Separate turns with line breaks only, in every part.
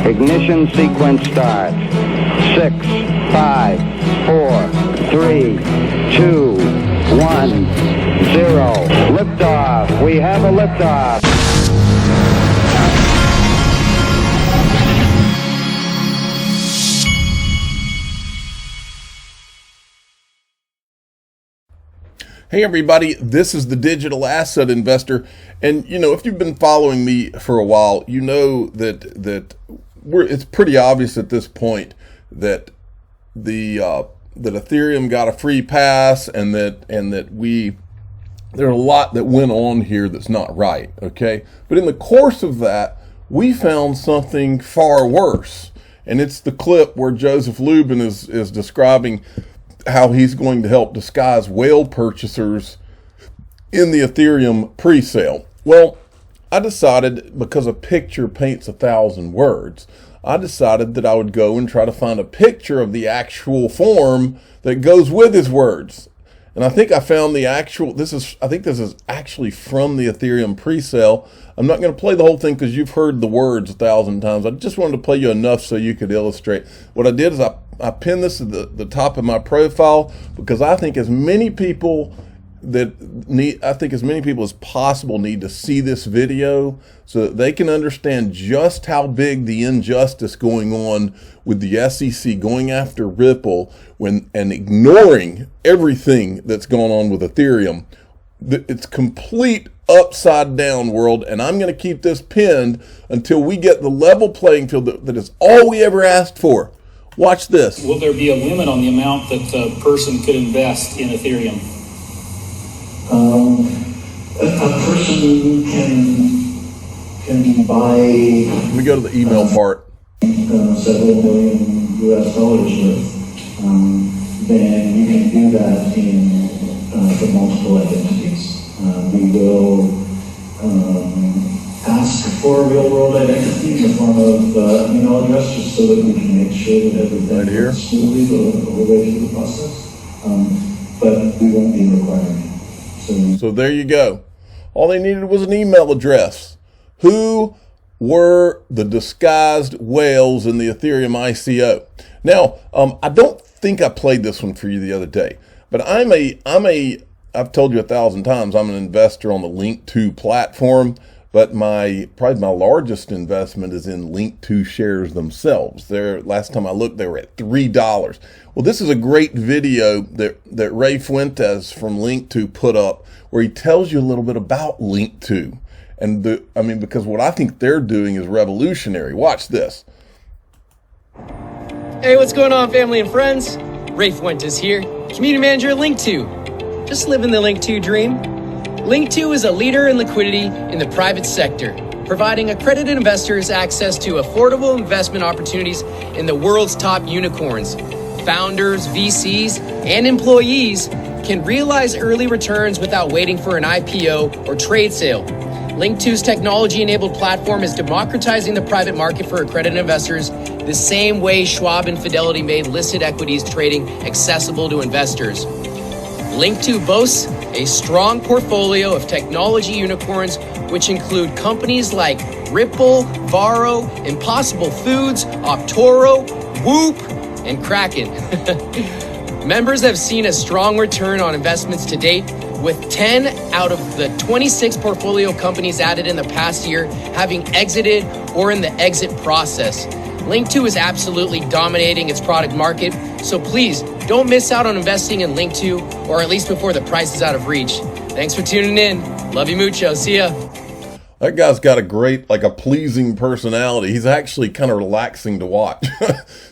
Ignition sequence starts. 6, 5, 4, 3, 2, 1, 0. Liftoff. We have a liftoff.
Hey everybody, this is the Digital Asset Investor, and you know, if you've been following me for a while, you know that it's pretty obvious at this point that that Ethereum got a free pass, and that there's a lot that went on here that's not right. Okay, but in the course of that, we found something far worse, and it's the clip where Joseph Lubin is describing how he's going to help disguise whale purchasers in the Ethereum pre-sale. Well, I decided, because a picture paints 1,000 words, I decided that I would go and try to find a picture of the actual form that goes with his words. And I think I found the actual, I think this is actually from the Ethereum pre-sale. I'm not going to play the whole thing because you've heard the words 1,000 times. I just wanted to play you enough so you could illustrate. What I did is I pinned this at the top of my profile because I think as many people as possible need to see this video so that they can understand just how big the injustice going on with the SEC going after Ripple and ignoring everything that's going on with Ethereum. It's complete upside down world, and I'm going to keep this pinned until we get the level playing field that is all we ever asked for. Watch this.
Will there be a limit on the amount that a person could invest in Ethereum?
A person can buy.
Let me go to the email part.
Several million US dollars worth. Then you can do that for multiple identities. We will ask for real world identity in the form of email address, just so that we can make sure that everything
right here.
Goes smoothly the whole way through the process. But we won't be requiring it.
So there you go. All they needed was an email address. Who were the disguised whales in the Ethereum ICO? Now, I don't think I played this one for you the other day, but I've told you 1,000 times, I'm an investor on the Linqto platform, but probably my largest investment is in Linqto shares themselves. Last time I looked, they were at $3. Well, this is a great video that Ray Fuentes from Linqto put up, where he tells you a little bit about Linqto. And because what I think they're doing is revolutionary. Watch this.
Hey, what's going on, family and friends? Ray Fuentes here, community manager at Linqto. Just living the Linqto dream. Linqto is a leader in liquidity in the private sector, providing accredited investors access to affordable investment opportunities in the world's top unicorns. Founders, VCs, and employees can realize early returns without waiting for an IPO or trade sale. Linqto's technology-enabled platform is democratizing the private market for accredited investors the same way Schwab and Fidelity made listed equities trading accessible to investors. Linqto boasts a strong portfolio of technology unicorns, which include companies like Ripple, Varo, Impossible Foods, Optoro, Whoop, and Kraken. Members have seen a strong return on investments to date, with 10 out of the 26 portfolio companies added in the past year having exited or in the exit process. Linqto is absolutely dominating its product market, so please don't miss out on investing in Linqto, or at least before the price is out of reach. Thanks for tuning in. Love you mucho. See ya.
That guy's got a pleasing personality. He's actually kind of relaxing to watch.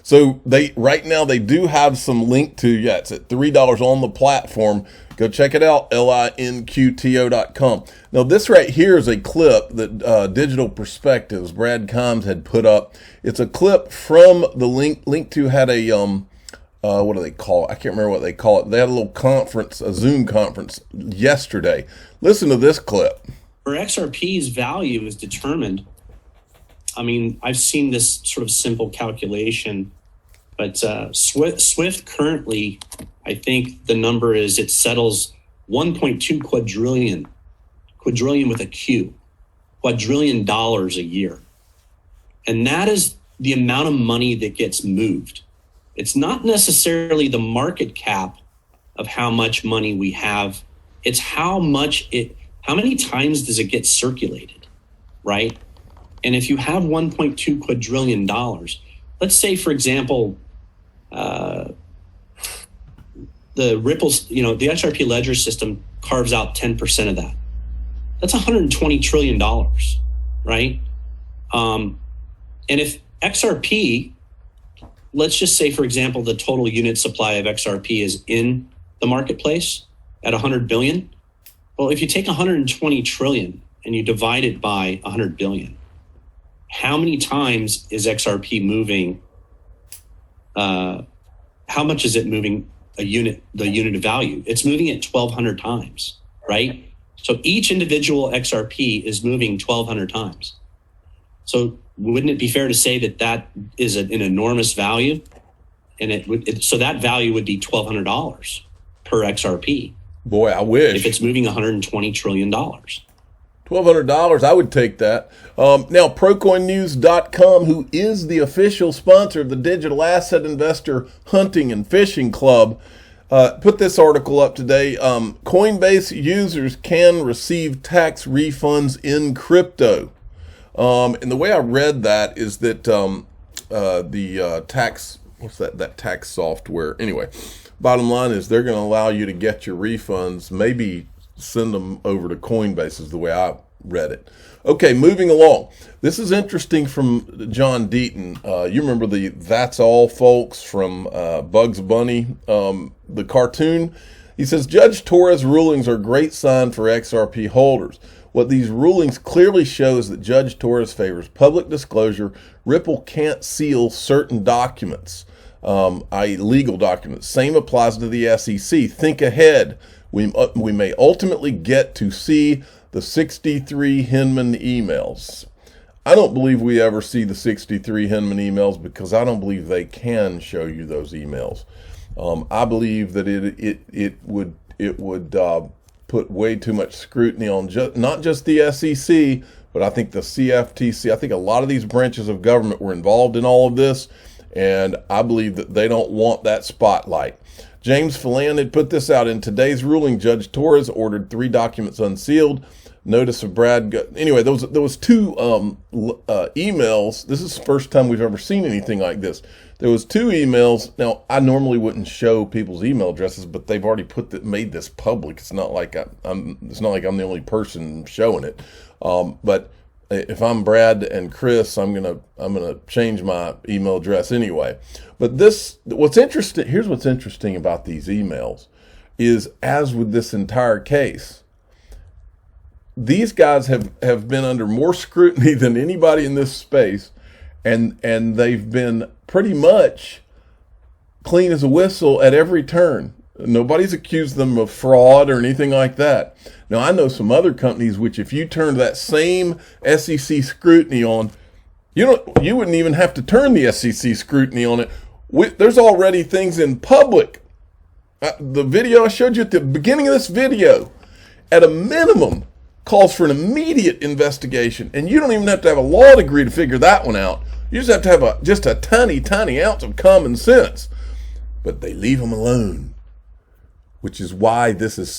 So right now they do have some Linqto. Yeah, it's at $3 on the platform. Go check it out, linqto.com. Now this right here is a clip that Digital Perspectives, Brad Combs, had put up. It's a clip from the Linqto had a what do they call it? I can't remember what they call it. They had a little conference, a Zoom conference yesterday. Listen to this clip.
Where XRP's value is determined, I've seen this sort of simple calculation, but Swift currently, I think the number is, it settles 1.2 quadrillion with a Q, quadrillion dollars a year. And that is the amount of money that gets moved. It's not necessarily the market cap of how much money we have. It's how many times does it get circulated, right? And if you have $1.2 quadrillion, let's say, for example, the Ripple's, the XRP ledger system carves out 10% of that. That's $120 trillion, right? And if XRP, let's just say, for example, the total unit supply of XRP is in the marketplace at 100 billion. Well, if you take 120 trillion and you divide it by 100 billion, how many times is XRP moving? How much is it moving the unit of value? It's moving it 1,200 times, right? So each individual XRP is moving 1,200 times. So wouldn't it be fair to say that that is an enormous value? And so that value would be $1,200 per XRP.
Boy, I wish.
If it's moving $120 trillion.
$1,200, I would take that. Now, ProCoinNews.com, who is the official sponsor of the Digital Asset Investor Hunting and Fishing Club, put this article up today. Coinbase users can receive tax refunds in crypto. And the way I read that is that the tax, what's that tax software? Anyway, bottom line is they're going to allow you to get your refunds, maybe send them over to Coinbase is the way I read it. Okay, moving along. This is interesting from John Deaton. You remember the That's All folks from Bugs Bunny, the cartoon? He says, Judge Torres' rulings are a great sign for XRP holders. What these rulings clearly show is that Judge Torres favors public disclosure. Ripple can't seal certain documents, i.e. legal documents. Same applies to the SEC. Think ahead. We may ultimately get to see the 63 Hinman emails. I don't believe we ever see the 63 Hinman emails because I don't believe they can show you those emails. I believe that it would put way too much scrutiny on not just the SEC, but I think the CFTC. I think a lot of these branches of government were involved in all of this, and I believe that they don't want that spotlight. James Phelan had put this out. In today's ruling, Judge Torres ordered 3 documents unsealed. Notice of Brad. Anyway, there was 2 emails. This is the first time we've ever seen anything like this. There was 2 emails. Now, I normally wouldn't show people's email addresses, but they've already made this public. It's not like I'm the only person showing it. But if I'm Brad and Chris, I'm gonna change my email address anyway. But here's what's interesting about these emails is, as with this entire case, these guys have been under more scrutiny than anybody in this space, and they've been pretty much clean as a whistle at every turn. Nobody's accused them of fraud or anything like that. Now, I know some other companies which, if you turned that same SEC scrutiny on, you wouldn't even have to turn the SEC scrutiny on it. There's already things in public. The video I showed you at the beginning of this video, at a minimum, calls for an immediate investigation, and you don't even have to have a law degree to figure that one out. You just have to have just a tiny, tiny ounce of common sense. But they leave them alone, which is why this is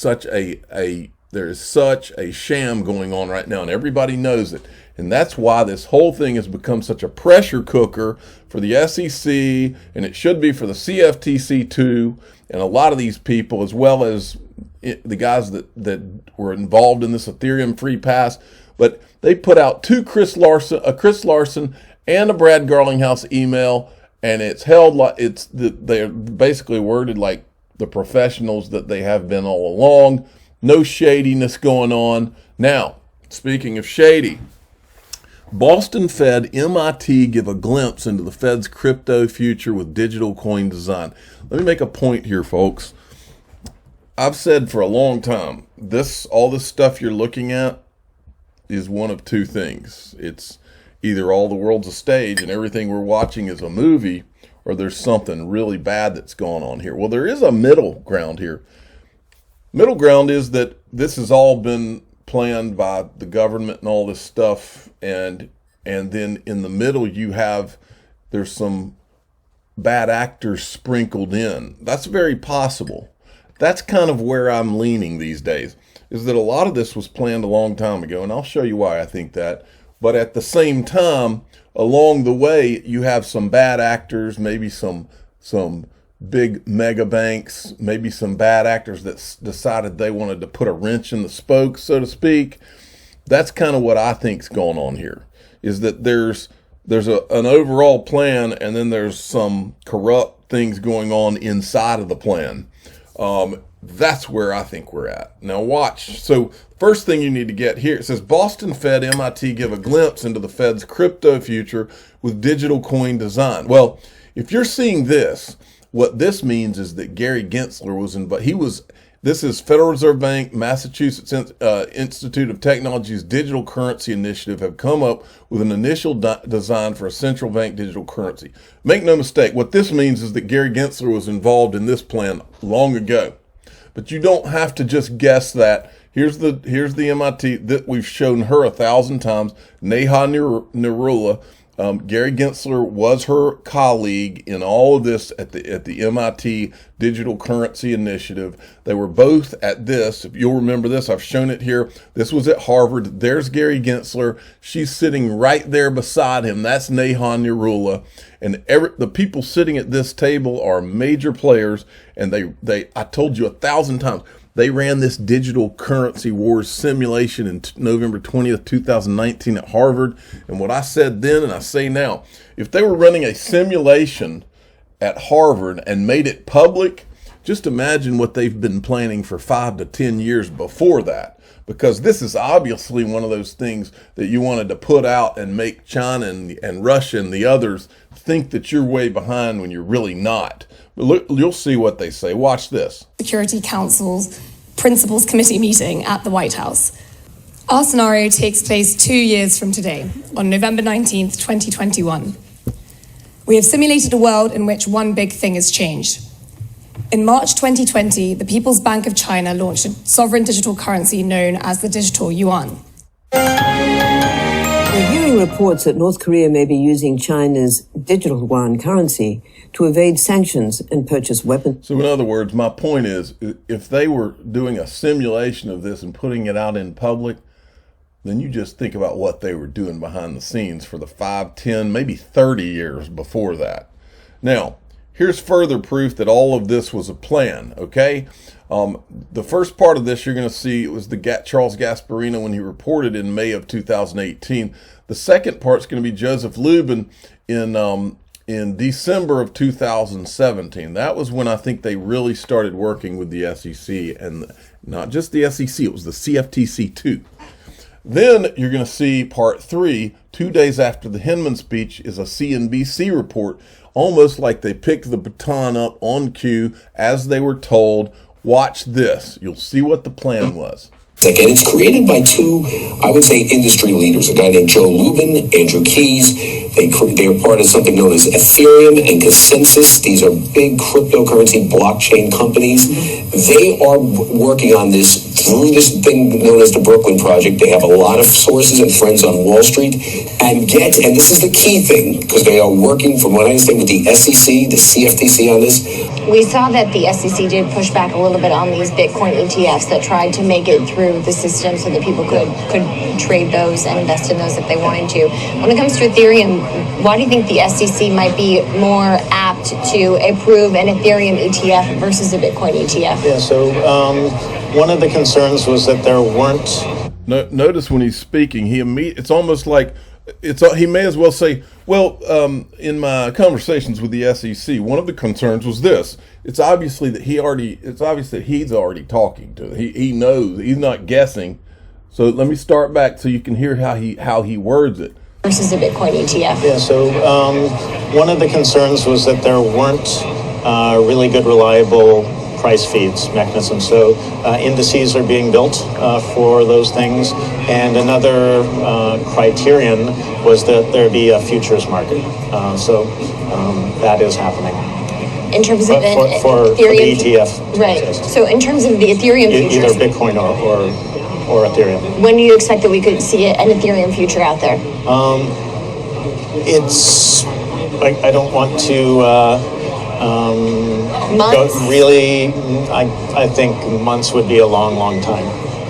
there is such a sham going on right now, and everybody knows it. And that's why this whole thing has become such a pressure cooker for the SEC, and it should be for the CFTC too, and a lot of these people, as well as the guys that were involved in this Ethereum free pass. But they put out 2 Chris Larson and a Brad Garlinghouse email, and it's held like they're basically worded like the professionals that they have been all along. No shadiness going on. Now, speaking of shady, Boston Fed, MIT give a glimpse into the Fed's crypto future with digital coin design. Let me make a point here, folks. I've said for a long time, all this stuff you're looking at is one of 2 things. It's either all the world's a stage and everything we're watching is a movie, or there's something really bad that's going on here. Well, there is a middle ground here. Middle ground is that this has all been planned by the government and all this stuff, and then in the middle you have there's some bad actors sprinkled in. That's very possible. That's kind of where I'm leaning these days, is that a lot of this was planned a long time ago, and I'll show you why I think that. But at the same time, along the way, you have some bad actors, maybe some big mega banks, maybe some bad actors that decided they wanted to put a wrench in the spokes, so to speak. That's kind of what I think's going on here, is that there's an overall plan, and then there's some corrupt things going on inside of the plan. That's where I think we're at. Now watch. So first thing you need to get here, it says Boston Fed, MIT give a glimpse into the Fed's crypto future with digital coin design. Well, if you're seeing this, what this means is that Gary Gensler was involved. This is Federal Reserve Bank, Massachusetts Institute of Technology's digital currency initiative have come up with an initial design for a central bank digital currency. Make no mistake, what this means is that Gary Gensler was involved in this plan long ago. But you don't have to just guess that. Here's the MIT that we've shown her 1,000 times. Neha Narula. Gary Gensler was her colleague in all of this at the MIT Digital Currency Initiative. They were both at this. If you'll remember this, I've shown it here. This was at Harvard. There's Gary Gensler. She's sitting right there beside him. That's Neha Narula. And the people sitting at this table are major players. And I told you 1,000 times, they ran this digital currency wars simulation in November 20th, 2019 at Harvard. And what I said then and I say now, if they were running a simulation at Harvard and made it public, just imagine what they've been planning for 5 to 10 years before that. Because this is obviously one of those things that you wanted to put out and make China and Russia and the others think that you're way behind when you're really not. But look, you'll see what they say. Watch this.
Security Council's Principals Committee meeting at the White House. Our scenario takes place 2 years from today, on November 19th, 2021. We have simulated a world in which one big thing has changed. In March 2020, the People's Bank of China launched a sovereign digital currency known as the digital yuan.
We're hearing reports that North Korea may be using China's digital yuan currency to evade sanctions and purchase weapons.
So in other words, my point is, if they were doing a simulation of this and putting it out in public, then you just think about what they were doing behind the scenes for the 5, 10, maybe 30 years before that. Now, here's further proof that all of this was a plan, okay? The first part of this you're going to see, it was Charles Gasparino when he reported in May of 2018. The second part is going to be Joseph Lubin in December of 2017. That was when I think they really started working with the SEC, and not just the SEC, it was the CFTC too. Then you're going to see part 3, 2 days after the Hinman speech, is a CNBC report, almost like they picked the baton up on cue as they were told. Watch this. You'll see what the plan was.
And it's created by two, I would say, industry leaders, a guy named Joe Lubin, Andrew Keys. They are part of something known as Ethereum and Consensus. These are big cryptocurrency blockchain companies. They are working on this through this thing known as the Brooklyn Project. They have a lot of sources and friends on Wall Street. And this is the key thing, because they are working, from what I understand, with the SEC, the CFTC on this.
We saw that the SEC did push back a little bit on these Bitcoin ETFs that tried to make it through the system so that people could trade those and invest in those if they wanted to. When it comes to Ethereum, why do you think the SEC might be more apt to approve an Ethereum ETF versus a Bitcoin ETF?
Yeah, so one of the concerns was that there weren't...
Notice when he's speaking, it's almost like he may as well say, well, in my conversations with the SEC, one of the concerns was this. It's obvious that he's already talking to. He knows. He's not guessing. So let me start back so you can hear how he words it.
Versus a Bitcoin ETF.
Yeah. So one of the concerns was that there weren't really good, reliable price feeds mechanisms. So indices are being built for those things. And another criterion was that there be a futures market. So that is happening.
In terms of
for
Ethereum,
the ETF.
Right. So in terms of the Ethereum futures,
either Bitcoin or Ethereum.
When do you expect that we could see an Ethereum future out there?
It's I don't want to I think months would be a long, long time.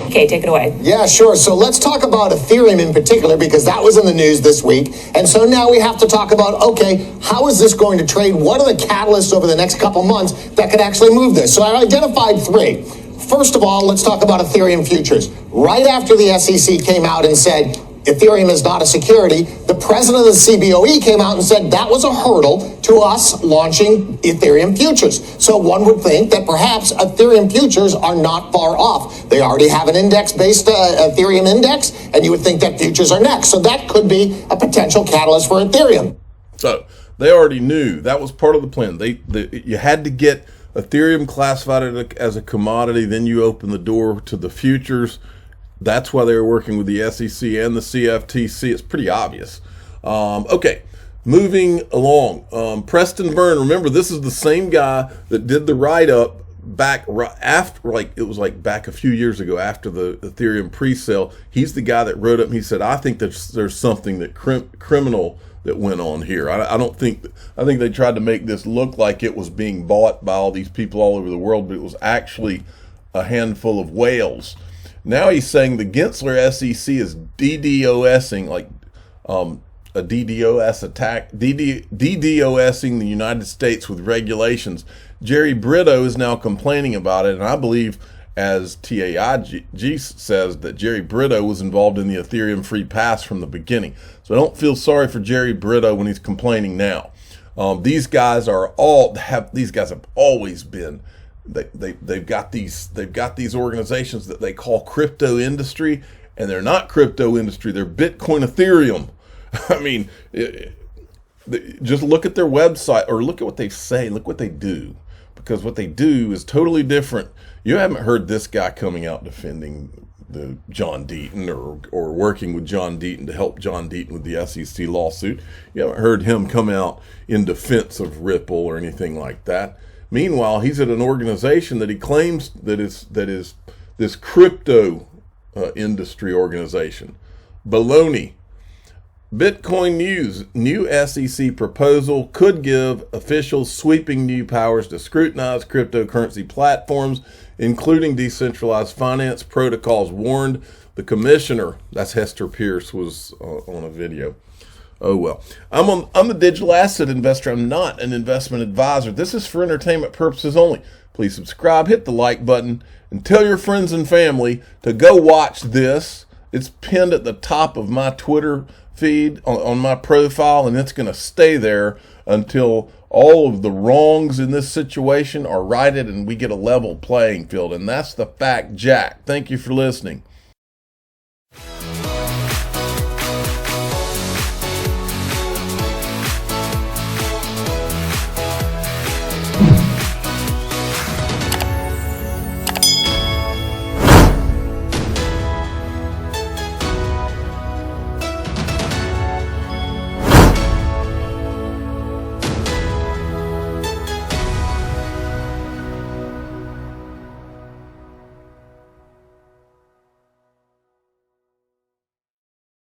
Okay, take it away.
Yeah, sure. So let's talk about Ethereum in particular, because that was in the news this week. And so now we have to talk about, okay, how is this going to trade? What are the catalysts over the next couple months that could actually move this? So I identified three. First of all, let's talk about Ethereum futures. Right after the SEC came out and said Ethereum is not a security, the president of the CBOE came out and said that was a hurdle to us launching Ethereum futures. So one would think that perhaps Ethereum futures are not far off. They already have an index-based Ethereum index, and you would think that futures are next. So that could be a potential catalyst for Ethereum.
So they already knew that was part of the plan. You had to get Ethereum classified as a commodity, then you open the door to the futures. That's why they were working with the SEC and the CFTC. It's pretty obvious. Okay, moving along. Preston Byrne, remember, this is the same guy that did the write-up back after, it was back a few years ago after the Ethereum pre-sale. He's the guy that wrote up and he said, I think there's something that criminal that went on here. I think they tried to make this look like it was being bought by all these people all over the world, but it was actually a handful of whales. Now he's saying the Gensler SEC is DDoSing, a DDoS attack, DDoSing the United States with regulations. Jerry Brito is now complaining about it, and I believe, as TAIG says, that Jerry Brito was involved in the Ethereum free pass from the beginning. So I don't feel sorry for Jerry Brito when he's complaining now. These guys have always been. They've got these organizations that they call crypto industry, and they're not crypto industry. They're Bitcoin Ethereum. I mean, just look at their website or look at what they say. Look what they do, because what they do is totally different. You haven't heard this guy coming out defending the John Deaton or working with John Deaton to help John Deaton with the SEC lawsuit. You haven't heard him come out in defense of Ripple or anything like that. Meanwhile, he's at an organization that he claims that is this crypto industry organization. Baloney. Bitcoin News. New SEC proposal could give officials sweeping new powers to scrutinize cryptocurrency platforms, including decentralized finance protocols, warned the commissioner. That's Hester Pierce, was on a video. Oh, well, I'm a digital asset investor. I'm not an investment advisor. This is for entertainment purposes only. Please subscribe, hit the like button, and tell your friends and family to go watch this. It's pinned at the top of my Twitter feed on my profile, and it's going to stay there until all of the wrongs in this situation are righted and we get a level playing field. And that's the fact, Jack. Thank you for listening.